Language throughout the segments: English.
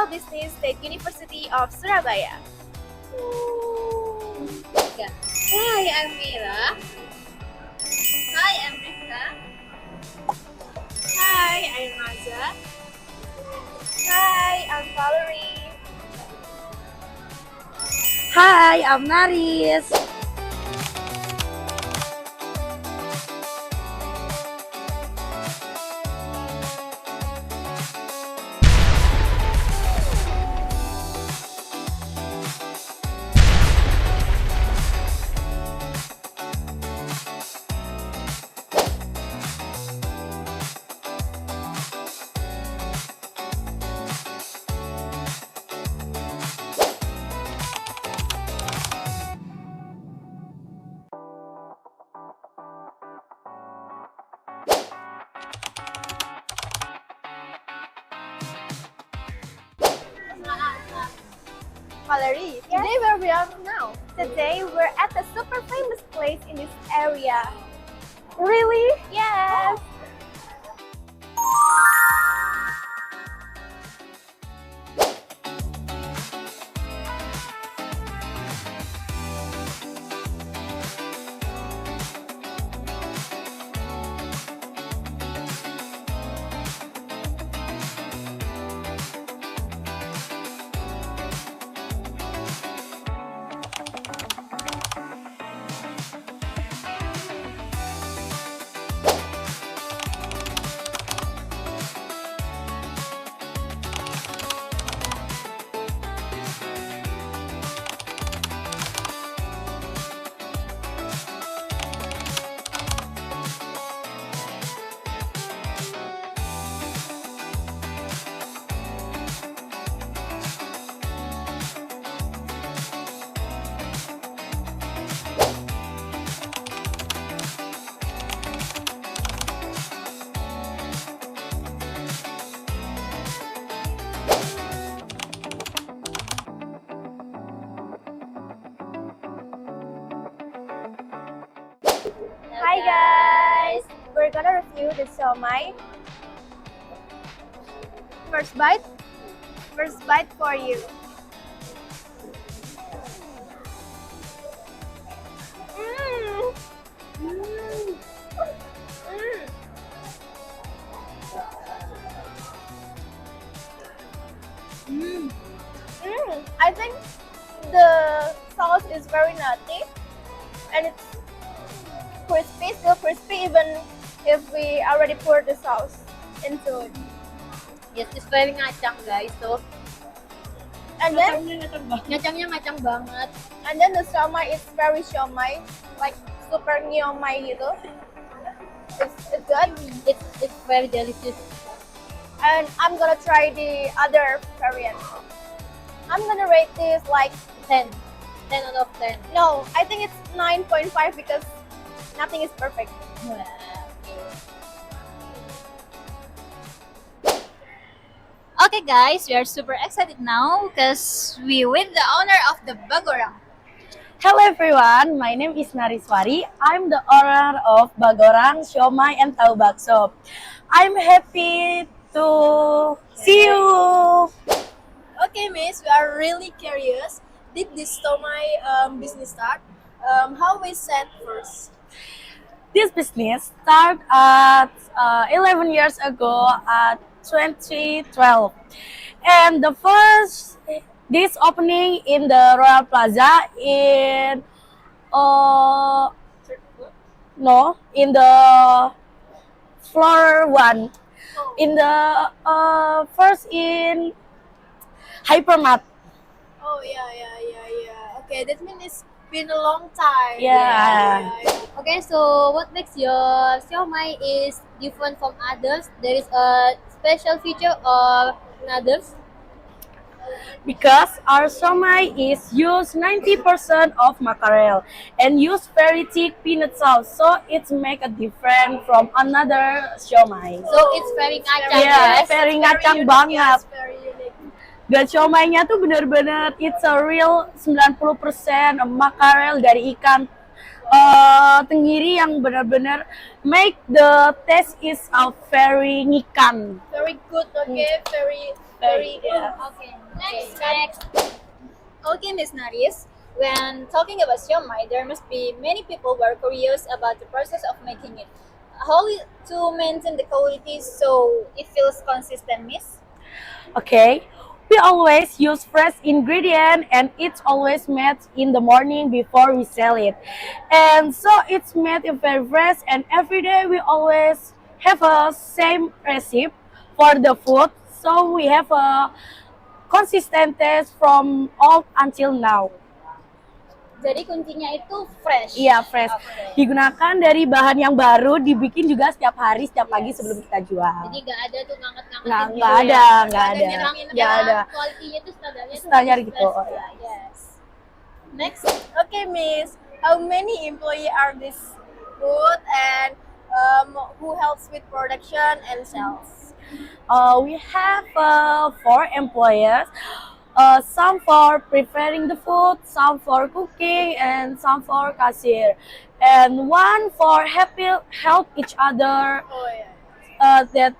Bisnis State University of Surabaya. Hi, I'm Mira. Hi, I'm Rika. Hi, I'm Maza. Hi, I'm Valerie. Hi, I'm Naris. Valerie, today where we are now? Today we're at a super famous place in this area. Really? Yes. Hi guys, we're gonna review the siomai. First bite for you. Mm. Mm. Mm. I think the sauce is very nutty and it's crispy, still crispy even if we already poured the sauce into it. Yes, it's very ngacang, guys. So, And then ngacangnya ngacang banget. the siomai is very siomai, like super nyomai gitu. It's good. It's very delicious. And I'm gonna try the other variant. I'm gonna rate this like 10. 10 out of 10. no, I think it's 9.5 because nothing is perfect. Okay guys, we are super excited now because we with the owner of the Bagorang. Hello everyone, my name is Naris. I'm the owner of Bagorang, Siomay and Tahu Bakso. I'm happy to see you. Okay, miss, we are really curious. Did this siomai business start? How we set first? This business started at 11 years ago at 2012. And the first this opening in the Royal Plaza in in the floor 1 in the first in Hypermart. Oh yeah. Okay, that means it's been a long time. Yeah. Okay, so what makes your siomai is different from others? There is a special feature or others? Because our siomai is use 90% of mackerel and use very thick peanut sauce, so it's make a different from another siomai. So it's very ngacang, Yeah, guys. very Very ngacang unique, banget. yes, very unique. Dan siomainya tuh bener-bener it's a real 90% mackerel dari ikan tenggiri yang benar-benar make the taste is very ngikan. Very good, okay? Very, Very, very. yeah. Okay, next. Okay, Miss Naris. When talking about siomai, there must be many people who are curious about the process of making it. To maintain the quality so it feels consistent, Miss? Okay, we always use fresh ingredient and it's always made in the morning before we sell it. And so it's made very fresh and every day we always have a same recipe for the food. So we have a consistent taste from all until now. Jadi kuncinya itu fresh. Iya, fresh. Okay. Digunakan dari bahan yang baru, dibikin juga setiap hari, setiap pagi sebelum kita jual. Jadi nggak ada tuh nganget-ngangetin Nggak gitu ada, ya. nggak ada. Nyerangin Nggak ada. Kualitinya tuh standarnya tuh Standar harus gitu, fresh. oh ya. Yes. Next. Okay, Miss. How many employee are this good and who helps with production and sales? We have 4 employees. Some for preparing the food, some for cooking, and some for cashier, and one for help each other. Oh yeah. That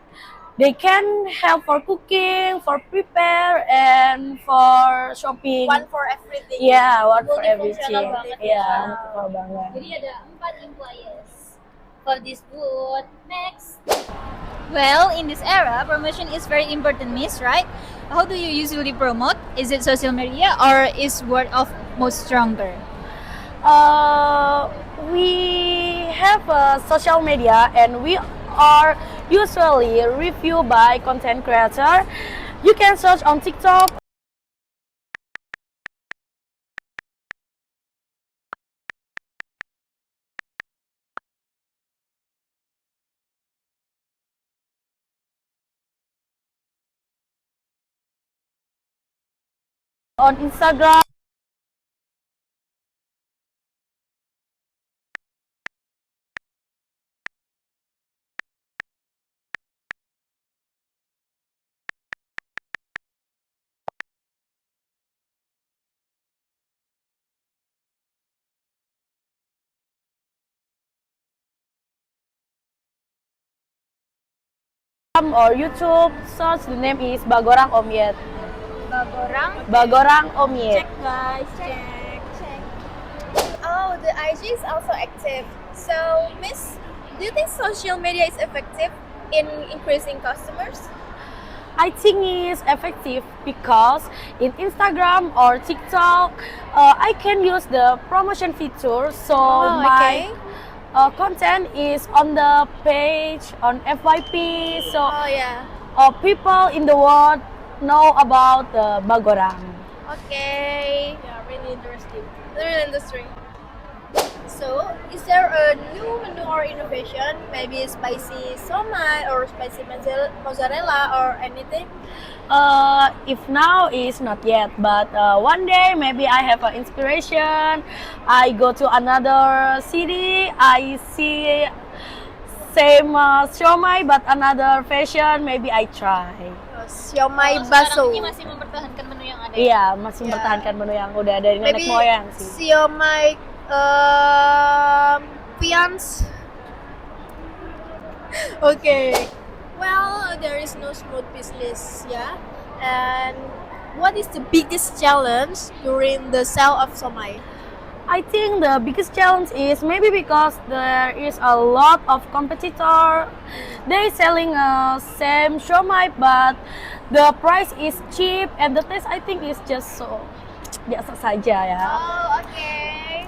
they can help for cooking, for prepare, and for shopping. One for everything. Yeah, one for Multifunctional everything. banget Yeah, ya. multiple banget. Jadi ada 4 employees for this food. Next. Well, in this era, promotion is very important, Miss, right? How do you usually promote? Is it social media or is word of mouth stronger? We have social media and we are usually reviewed by content creator. You can search on TikTok. On Instagram. Or YouTube, search the name is Bagorang Omyet. Bagorang Omyet. Guys, check. Oh, the IG is also active. So, Miss, do you think social media is effective in increasing customers? I think it's effective because in Instagram or TikTok, I can use the promotion feature. So my content is on the page on FYP. So Oh yeah. people in the world know about the Bagorang. Okay. Yeah, really interesting. Really interesting. So, is there a new menu or innovation? Maybe spicy somai or spicy mozzarella or anything? If now is not yet, but one day maybe I have an inspiration. I go to another city. I see same siomai but another fashion. Maybe I try. Siomai Sekarang baso. ini masih mempertahankan menu yang ada. Iya, masih Yeah. mempertahankan menu yang udah dari nenek Maybe moyang sih. siomai pians. Okay. Well, there is no smooth business, yeah. And what is the biggest challenge during the sale of somai? I think the biggest challenge is maybe because there is a lot of competitor. They selling same siomai, but the price is cheap and the taste I think is just so biasa saja ya. Oh, okay.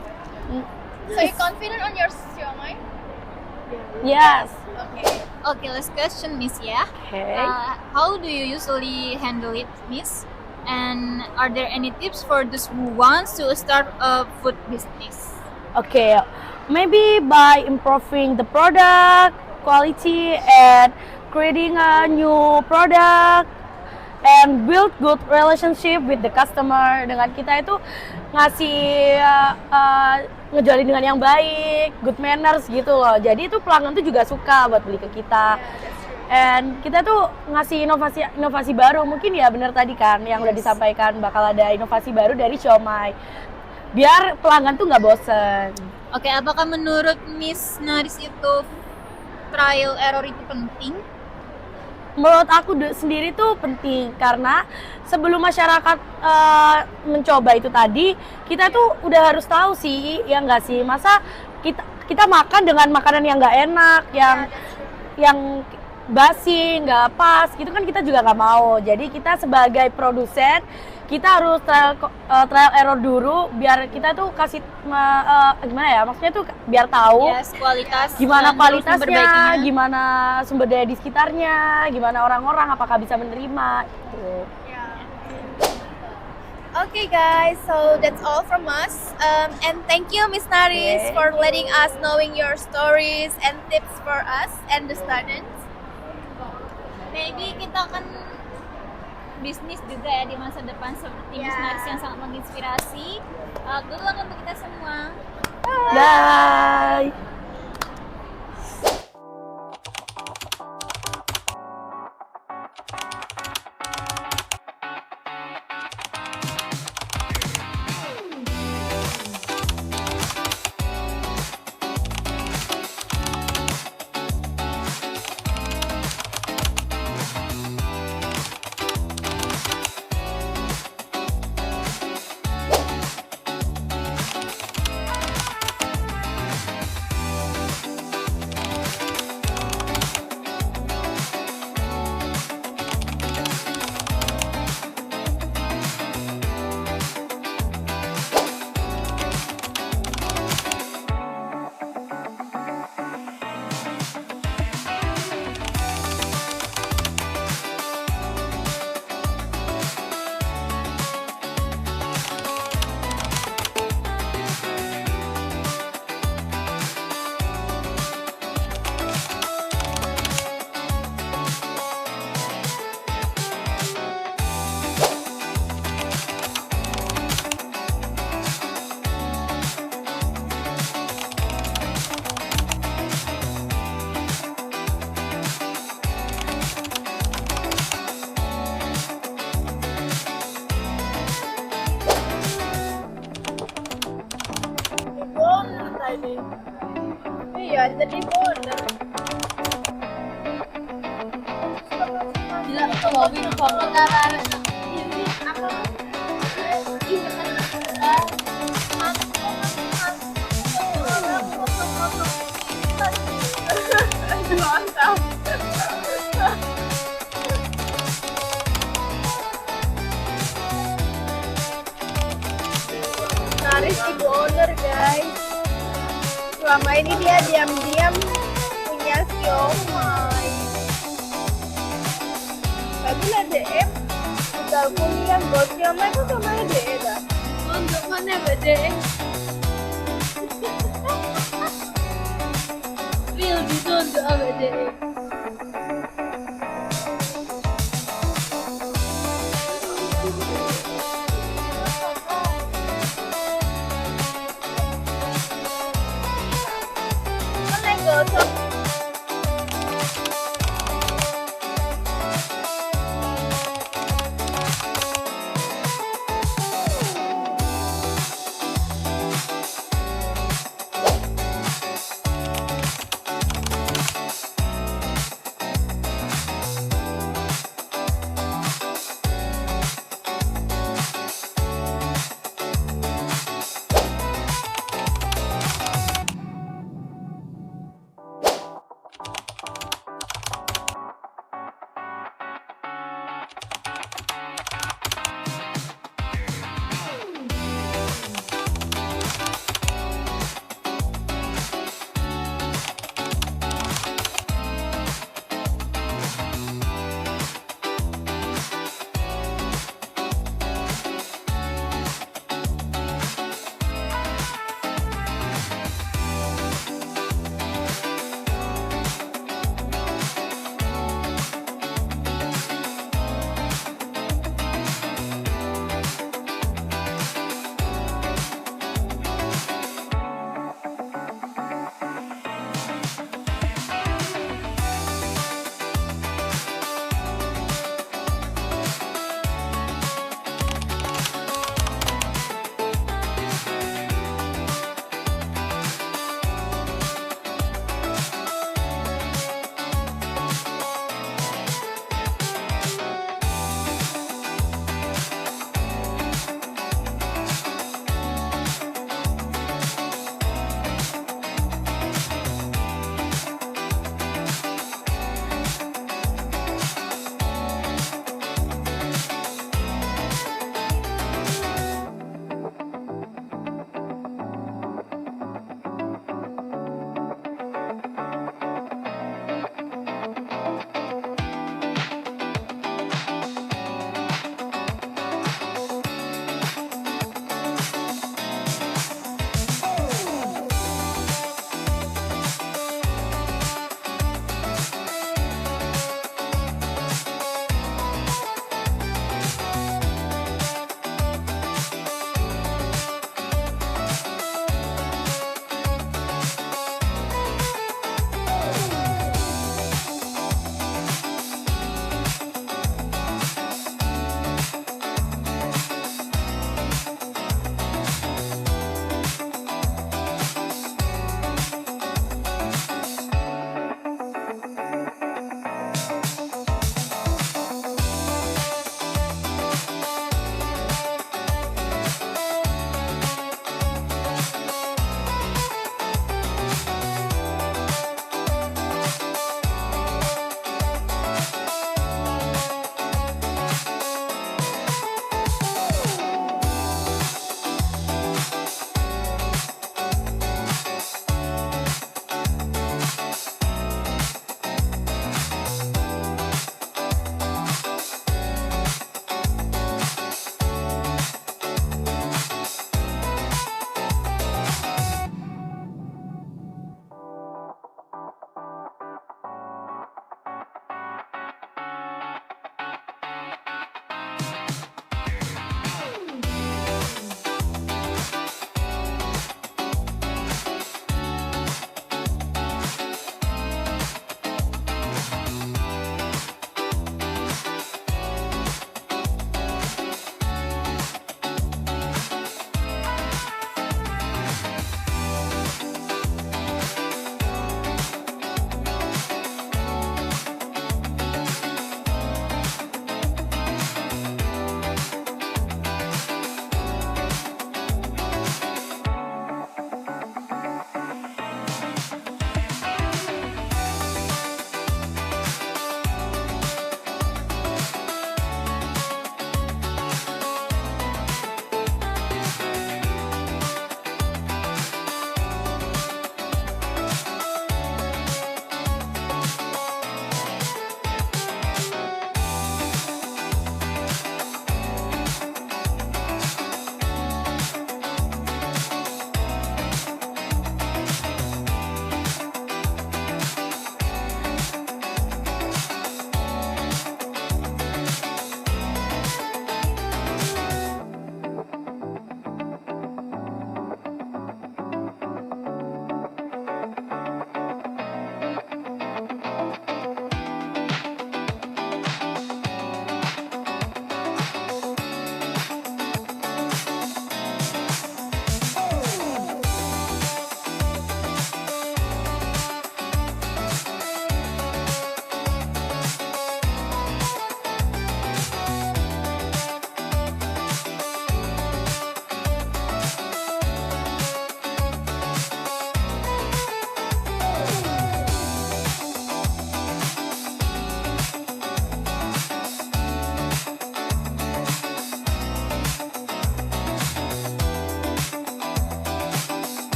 So you confident on your siomai? Yes. Okay. Okay, last question, Miss, yeah? Okay. How do you usually handle it, Miss? And are there any tips for those who wants to start a food business? Okay. Maybe by improving the product quality and creating a new product and build good relationship with the customer. Dengan kita itu ngasih ngejualin dengan yang baik, good manners gitu loh. Jadi itu pelanggan tuh juga suka buat beli ke kita. And kita tuh ngasih inovasi baru. Mungkin ya benar tadi kan yang udah disampaikan bakal ada inovasi baru dari siomai. biar pelanggan tuh nggak bosen. Oke, apakah menurut Miss Naris itu trial error itu penting? Menurut aku sendiri tuh penting karena sebelum masyarakat mencoba itu tadi, kita tuh udah harus tahu sih, ya nggak sih? Masa kita makan dengan makanan yang nggak enak, yang basi, nggak pas, gitu kan kita juga nggak mau. Jadi kita sebagai produsen, kita harus trial error dulu biar kita tuh kasih gimana ya, maksudnya tuh biar tahu Kualitas gimana dan kualitasnya, perbaikinya. gimana sumber daya di sekitarnya, gimana orang-orang apakah bisa menerima gitu. Okay guys, so that's all from us. And thank you Miss Naris Okay. for letting us knowing your stories and tips for us and the students. Maybe kita akan bisnis juga ya di masa depan seperti Miss Yeah. Naris yang sangat menginspirasi. Good luck untuk kita semua. Bye. Iya, tadi bener. Gila, mobil pemutaran. Mantap. Naris ibu owner guys. Selama ini dia diam-diam punya siomay. Tapi lah DM udah kuliah buat siomay kok sama DM dah. Untuk mana BDM? Real gitu untuk BDM. Go to